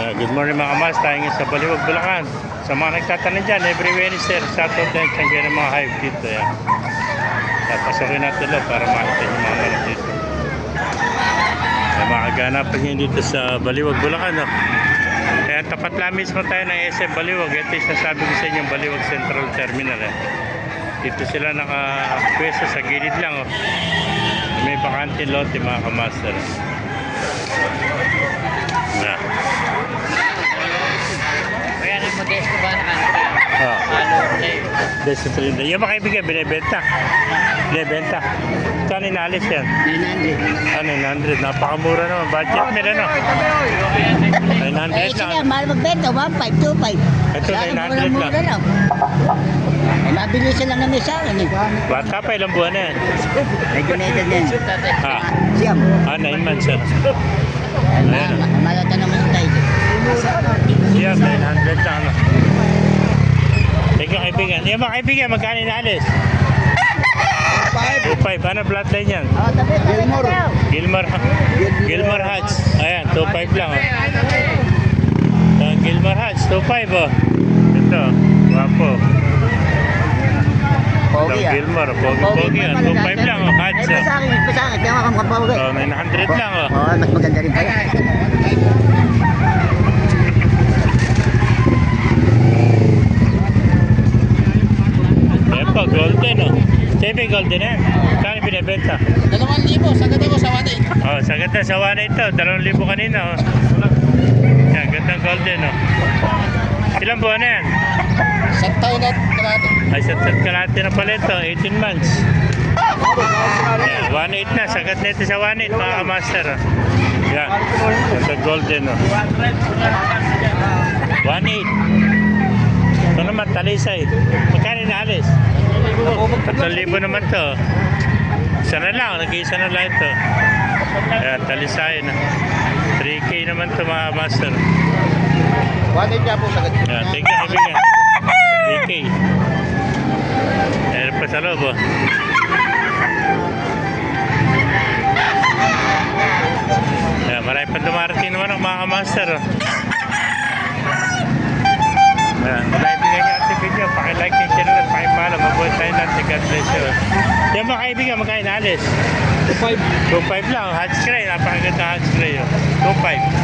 Good morning mga kamas, tayo ngayon sa Baliwag, Bulacan. Sa mga nagtatanong dyan, every Wednesday, shoutout din dyan ng mga hive dito. Yan. Pasokin natin lang para makita nyo mga manok dito. Mga kaganapan nyo dito sa Baliwag, Bulacan. No? Kaya tapat lang mismo tayo ng SM Baliwag. Ito yung nasabi ko sa inyo, Baliwag Central Terminal. Dito sila nakapwesto sa gilid lang. Oh. May bakantin lote mga kamaster. Yeah. Kaya nang mag-guest ba na Desa 30. Yung mga kaibigan, binibenta. Binibenta. Saan inalis yan? 900. 900. Napakamura naman. Budget nila, no? 900 Eh, lang. sila, mahal magbenta, 1.5, 2.5. Ito, 900 mura lang. Eh, mabili sila ng sa akin eh. Bata pa, ilang buwan na yan? Medyo na ito din. Ha? Siyam. 9 months yan. Ayan. Malata naman tayo. Siyam, 900 lang, no? Thank you, kaibigan. Yung mga kaibigan, magkano inalis? 2.5. Ano bloodline yan? Oh, tabi, Gilmore Hatch. Ayan, 2.5 lang. Gilmore Hatch, 2.5 oh. Ito, wapo. Pogi ah. Gilmore, pogi yan. 2.5 lang oh, Hatch. Eh, pasangit. Kaya mga kapogi. Oh, 900 lang oh. Oo, mas maganda rin pa yan. Ayan po, golden oh. Siyempre golden yan. Saan yung binibenta? 2,000, sagad ako sa wanay. Oh, sagad na sa wana ito. 2,000 kanina oh. Yan, gandang golden oh. Ilang buwan na yan? Sa taon na kalahati. Ay, sat kalahati na pala ito. 18 months. Yan, 1.8 na. Sagad na ito sa 1.8 mga kamaster oh. Yan, ito golden oh. 1.8. Ito naman, talisay. Magkano inaalis? 3,000 naman to. Isa na lang, nag-iisa na lang ito. Ayan, talisay na. 3K naman to mga master. 1.8 nga po sagad. Ayan, thank you kaibigan. 3K. Ayan pa sa loob oh. Ayan, marami pa dumarating naman ang mga master oh. Ayan, kaibigan niyo ating video, pakilike yung channel at pakipala, mabuhay tayo natin, God bless you. Yan mga kaibigan, magkain alis? 2.5 lang, hatch cray, napakaganda hatch cray. 2.5